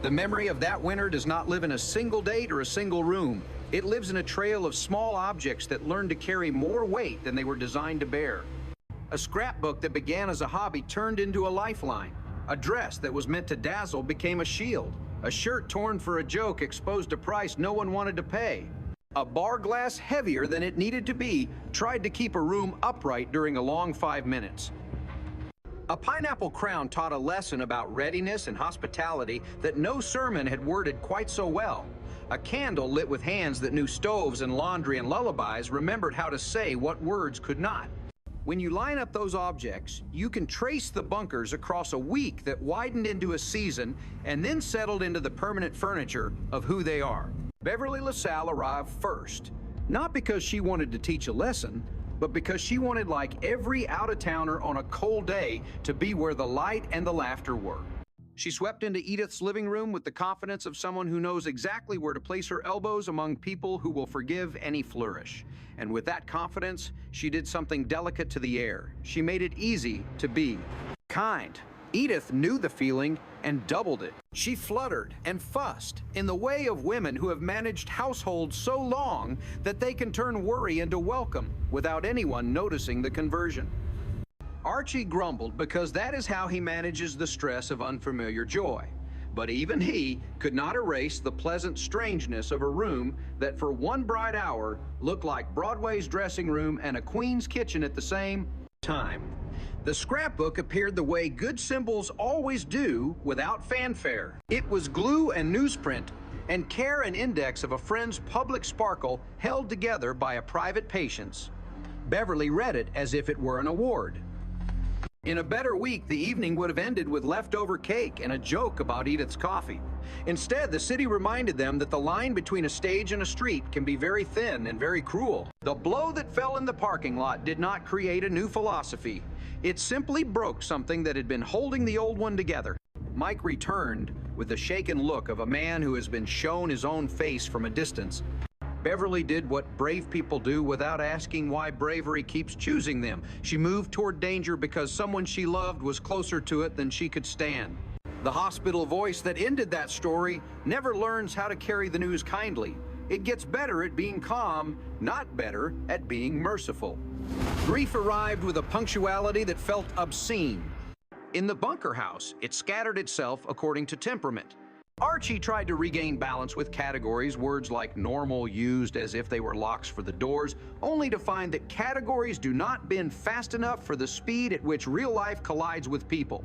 The memory of that winter does not live in a single date or a single room. It lives in a trail of small objects that learn to carry more weight than they were designed to bear. A scrapbook that began as a hobby turned into a lifeline. A dress that was meant to dazzle became a shield. A shirt torn for a joke exposed a price no one wanted to pay. A bar glass heavier than it needed to be tried to keep a room upright during a long 5 minutes. A pineapple crown taught a lesson about readiness and hospitality that no sermon had worded quite so well. A candle lit with hands that knew stoves and laundry and lullabies remembered how to say what words could not. When you line up those objects, you can trace the bunkers across a week that widened into a season and then settled into the permanent furniture of who they are. Beverly LaSalle arrived first, not because she wanted to teach a lesson, but because she wanted, like every out-of-towner on a cold day, to be where the light and the laughter were. She swept into Edith's living room with the confidence of someone who knows exactly where to place her elbows among people who will forgive any flourish. And with that confidence, she did something delicate to the air. She made it easy to be kind. Edith knew the feeling and doubled it. She fluttered and fussed in the way of women who have managed households so long that they can turn worry into welcome without anyone noticing the conversion. Archie grumbled because that is how he manages the stress of unfamiliar joy. But even he could not erase the pleasant strangeness of a room that for one bright hour looked like Broadway's dressing room and a queen's kitchen at the same time. The scrapbook appeared the way good symbols always do, without fanfare. It was glue and newsprint, and care and index of a friend's public sparkle held together by a private patience. Beverly read it as if it were an award. In a better week, the evening would have ended with leftover cake and a joke about Edith's coffee. Instead, the city reminded them that the line between a stage and a street can be very thin and very cruel. The blow that fell in the parking lot did not create a new philosophy. It simply broke something that had been holding the old one together. Mike returned with the shaken look of a man who has been shown his own face from a distance. Beverly did what brave people do without asking why bravery keeps choosing them. She moved toward danger because someone she loved was closer to it than she could stand. The hospital voice that ended that story never learns how to carry the news kindly. It gets better at being calm, not better at being merciful. Grief arrived with a punctuality that felt obscene. In the bunker house, it scattered itself according to temperament. Archie tried to regain balance with categories, words like normal used as if they were locks for the doors, only to find that categories do not bend fast enough for the speed at which real life collides with people.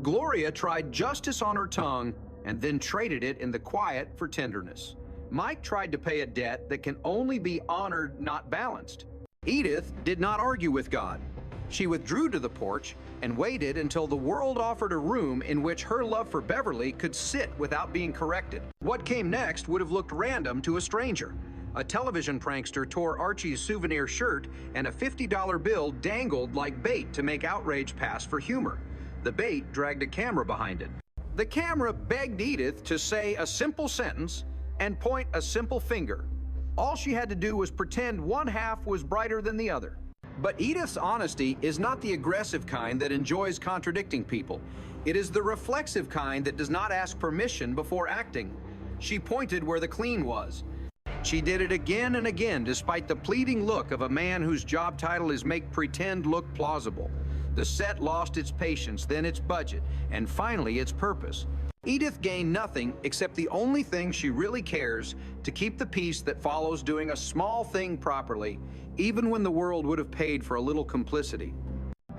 Gloria tried justice on her tongue and then traded it in the quiet for tenderness. Mike tried to pay a debt that can only be honored, not balanced. Edith did not argue with God. She withdrew to the porch and waited until the world offered a room in which her love for Beverly could sit without being corrected. What came next would have looked random to a stranger. A television prankster tore Archie's souvenir shirt, and a $50 bill dangled like bait to make outrage pass for humor. The bait dragged a camera behind it. The camera begged Edith to say a simple sentence and point a simple finger. All she had to do was pretend one half was brighter than the other. But Edith's honesty is not the aggressive kind that enjoys contradicting people. It is the reflexive kind that does not ask permission before acting. She pointed where the clean was. She did it again and again, despite the pleading look of a man whose job title is make pretend look plausible. The set lost its patience, then its budget, and finally its purpose. Edith gained nothing except the only thing she really cares, to keep the peace that follows doing a small thing properly, even when the world would have paid for a little complicity.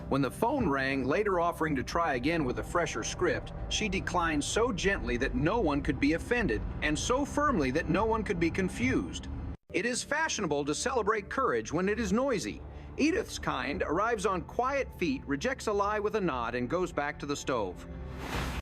When the phone rang, later offering to try again with a fresher script, she declined so gently that no one could be offended, and so firmly that no one could be confused. It is fashionable to celebrate courage when it is noisy. Edith's kind arrives on quiet feet, rejects a lie with a nod, and goes back to the stove.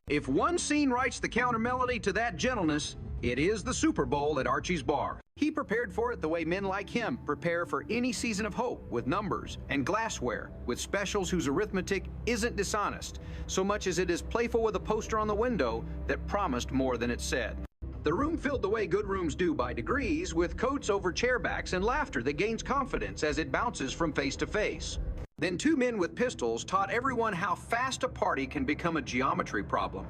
If one scene writes the counter melody to that gentleness, it is the Super Bowl at Archie's bar. He prepared for it the way men like him prepare for any season of hope, with numbers and glassware, with specials whose arithmetic isn't dishonest, so much as it is playful with a poster on the window that promised more than it said. The room filled the way good rooms do by degrees, with coats over chairbacks and laughter that gains confidence as it bounces from face to face. Then two men with pistols taught everyone how fast a party can become a geometry problem.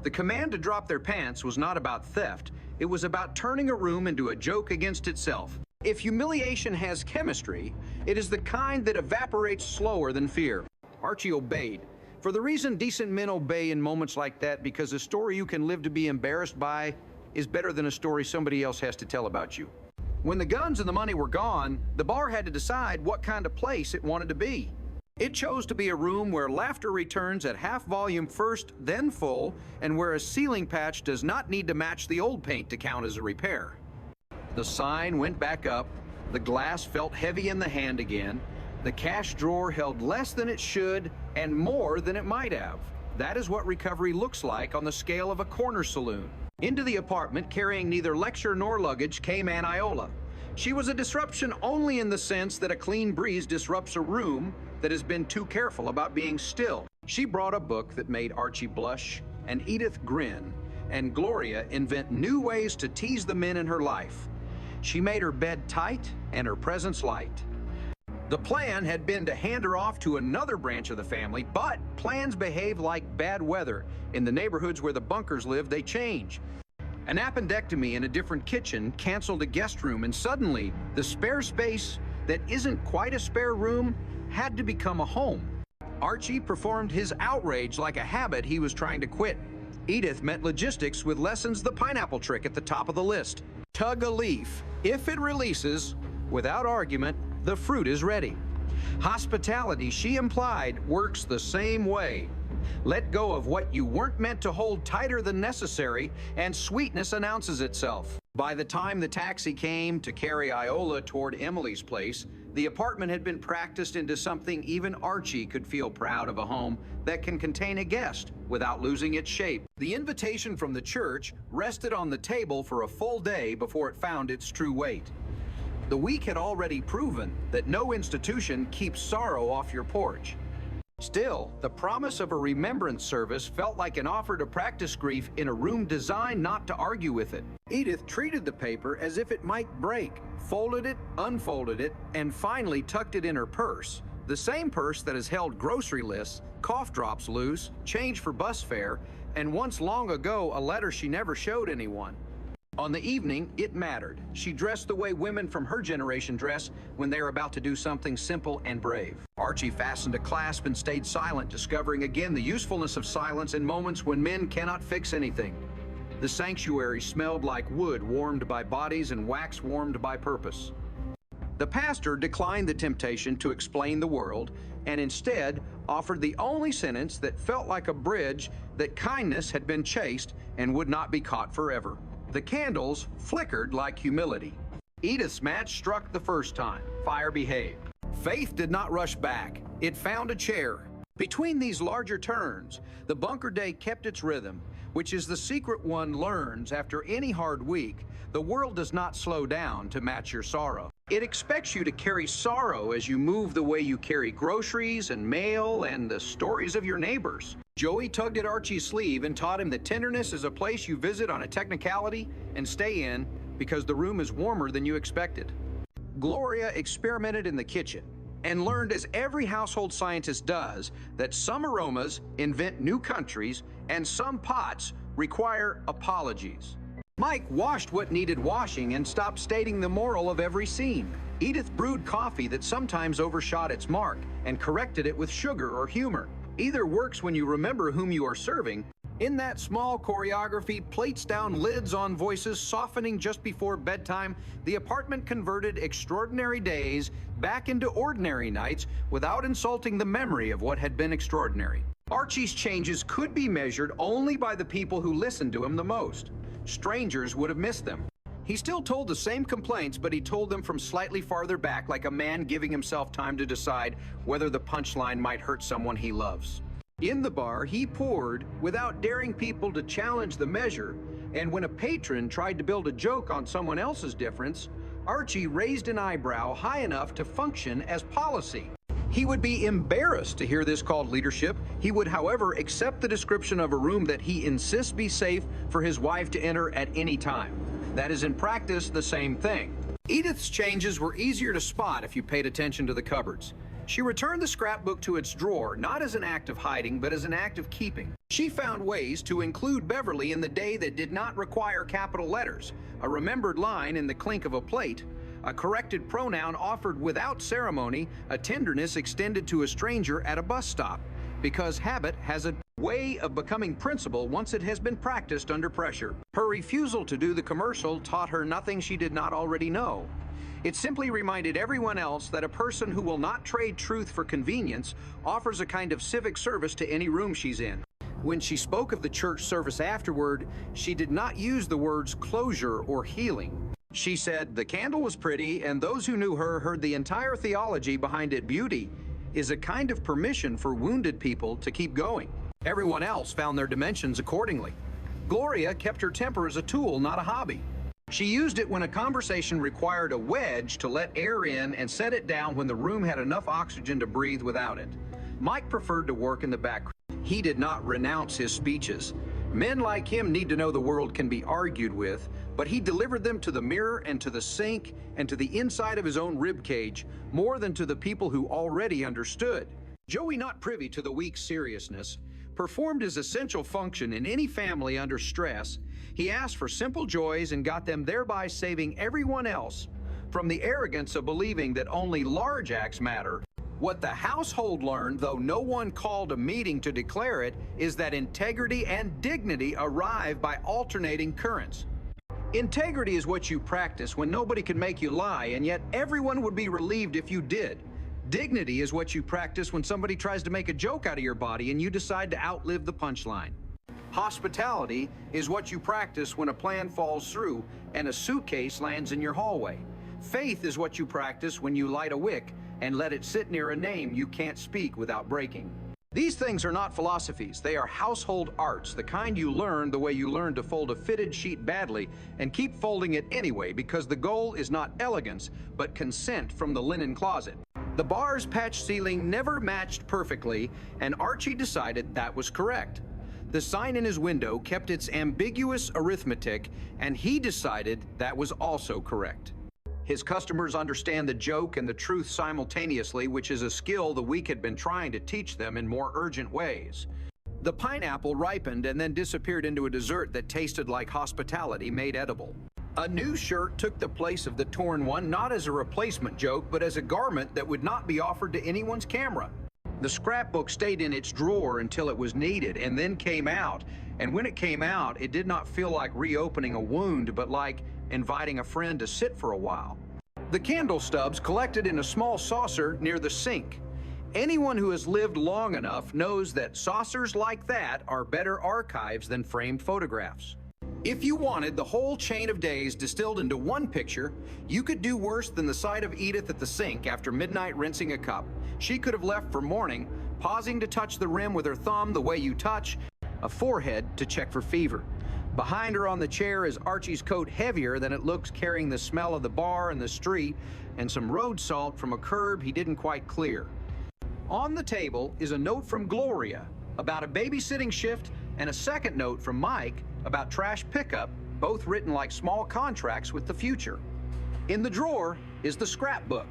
The command to drop their pants was not about theft. It was about turning a room into a joke against itself. If humiliation has chemistry, it is the kind that evaporates slower than fear. Archie obeyed. For the reason decent men obey in moments like that, because a story you can live to be embarrassed by is better than a story somebody else has to tell about you. When the guns and the money were gone, the bar had to decide what kind of place it wanted to be. It chose to be a room where laughter returns at half volume first, then full, and where a ceiling patch does not need to match the old paint to count as a repair. The sign went back up, the glass felt heavy in the hand again, the cash drawer held less than it should and more than it might have. That is what recovery looks like on the scale of a corner saloon. Into the apartment, carrying neither lecture nor luggage, came Aunt Iola. She was a disruption only in the sense that a clean breeze disrupts a room that has been too careful about being still. She brought a book that made Archie blush and Edith grin, and Gloria invent new ways to tease the men in her life. She made her bed tight and her presence light. The plan had been to hand her off to another branch of the family, but plans behave like bad weather. In the neighborhoods where the Bunkers live, they change. An appendectomy in a different kitchen canceled a guest room, and suddenly the spare space that isn't quite a spare room had to become a home. Archie performed his outrage like a habit he was trying to quit. Edith met logistics with lessons the pineapple trick at the top of the list. Tug a leaf. If it releases, without argument, the fruit is ready. Hospitality, she implied, works the same way. Let go of what you weren't meant to hold tighter than necessary, and sweetness announces itself. By the time the taxi came to carry Iola toward Emily's place, the apartment had been practiced into something even Archie could feel proud of, a home that can contain a guest without losing its shape. The invitation from the church rested on the table for a full day before it found its true weight. The week had already proven that no institution keeps sorrow off your porch. Still, the promise of a remembrance service felt like an offer to practice grief in a room designed not to argue with it. Edith treated the paper as if it might break, folded it, unfolded it, and finally tucked it in her purse. The same purse that has held grocery lists, cough drops loose, change for bus fare, and once long ago a letter she never showed anyone. On the evening, it mattered. She dressed the way women from her generation dress when they are about to do something simple and brave. Archie fastened a clasp and stayed silent, discovering again the usefulness of silence in moments when men cannot fix anything. The sanctuary smelled like wood warmed by bodies and wax warmed by purpose. The pastor declined the temptation to explain the world and instead offered the only sentence that felt like a bridge, that kindness had been chaste and would not be caught forever. The candles flickered like humility. Edith's match struck the first time. Fire behaved. Faith did not rush back. It found a chair. Between these larger turns, the bunker day kept its rhythm, which is the secret one learns after any hard week. The world does not slow down to match your sorrow. It expects you to carry sorrow as you move the way you carry groceries and mail and the stories of your neighbors. Joey tugged at Archie's sleeve and taught him that tenderness is a place you visit on a technicality and stay in because the room is warmer than you expected. Gloria experimented in the kitchen and learned, as every household scientist does, that some aromas invent new countries and some pots require apologies. Mike washed what needed washing and stopped stating the moral of every scene. Edith brewed coffee that sometimes overshot its mark and corrected it with sugar or humor. Either works when you remember whom you are serving. In that small choreography, plates down, lids on, voices softening just before bedtime, the apartment converted extraordinary days back into ordinary nights without insulting the memory of what had been extraordinary. Archie's changes could be measured only by the people who listened to him the most. Strangers would have missed them. He still told the same complaints, but he told them from slightly farther back, like a man giving himself time to decide whether the punchline might hurt someone he loves. In the bar, he poured without daring people to challenge the measure, and when a patron tried to build a joke on someone else's difference, Archie raised an eyebrow high enough to function as policy. He would be embarrassed to hear this called leadership. He would, however, accept the description of a room that he insists be safe for his wife to enter at any time. That is in practice the same thing. Edith's changes were easier to spot if you paid attention to the cupboards. She returned the scrapbook to its drawer, not as an act of hiding, but as an act of keeping. She found ways to include Beverly in the day that did not require capital letters, a remembered line in the clink of a plate, a corrected pronoun offered without ceremony, a tenderness extended to a stranger at a bus stop, because habit has a way of becoming principle once it has been practiced under pressure. Her refusal to do the commercial taught her nothing she did not already know. It simply reminded everyone else that a person who will not trade truth for convenience offers a kind of civic service to any room she's in. When she spoke of the church service afterward, she did not use the words closure or healing. She said, "The candle was pretty, and those who knew her heard the entire theology behind it. Beauty is a kind of permission for wounded people to keep going." Everyone else found their dimensions accordingly. Gloria kept her temper as a tool, not a hobby. She used it when a conversation required a wedge to let air in and set it down when the room had enough oxygen to breathe without it. Mike preferred to work in the background. He did not renounce his speeches. Men like him need to know the world can be argued with, but he delivered them to the mirror and to the sink and to the inside of his own rib cage more than to the people who already understood. Joey, not privy to the week's seriousness, performed his essential function in any family under stress. He asked for simple joys and got them, thereby saving everyone else from the arrogance of believing that only large acts matter. What the household learned, though no one called a meeting to declare it, is that integrity and dignity arrive by alternating currents. Integrity is what you practice when nobody can make you lie, and yet everyone would be relieved if you did. Dignity is what you practice when somebody tries to make a joke out of your body and you decide to outlive the punchline. Hospitality is what you practice when a plan falls through and a suitcase lands in your hallway. Faith is what you practice when you light a wick and let it sit near a name you can't speak without breaking. These things are not philosophies, they are household arts, the kind you learn the way you learn to fold a fitted sheet badly and keep folding it anyway, because the goal is not elegance, but consent from the linen closet. The bar's patch ceiling never matched perfectly, and Archie decided that was correct. The sign in his window kept its ambiguous arithmetic, and he decided that was also correct. His customers understand the joke and the truth simultaneously, which is a skill the week had been trying to teach them in more urgent ways. The pineapple ripened and then disappeared into a dessert that tasted like hospitality made edible. A new shirt took the place of the torn one, not as a replacement joke, but as a garment that would not be offered to anyone's camera. The scrapbook stayed in its drawer until it was needed and then came out. And when it came out, it did not feel like reopening a wound, but like inviting a friend to sit for a while. The candle stubs collected in a small saucer near the sink. Anyone who has lived long enough knows that saucers like that are better archives than framed photographs. If you wanted the whole chain of days distilled into one picture, you could do worse than the sight of Edith at the sink after midnight rinsing a cup. She could have left for morning, pausing to touch the rim with her thumb the way you touch a forehead to check for fever. Behind her on the chair is Archie's coat, heavier than it looks, carrying the smell of the bar and the street and some road salt from a curb he didn't quite clear. On the table is a note from Gloria about a babysitting shift and a second note from Mike about trash pickup, both written like small contracts with the future. In the drawer is the scrapbook.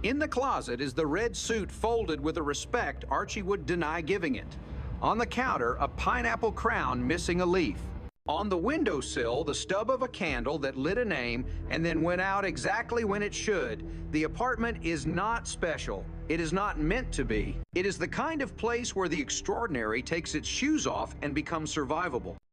In the closet is the red suit folded with a respect Archie would deny giving it. On the counter, a pineapple crown missing a leaf. On the windowsill, the stub of a candle that lit a name and then went out exactly when it should. The apartment is not special. It is not meant to be. It is the kind of place where the extraordinary takes its shoes off and becomes survivable.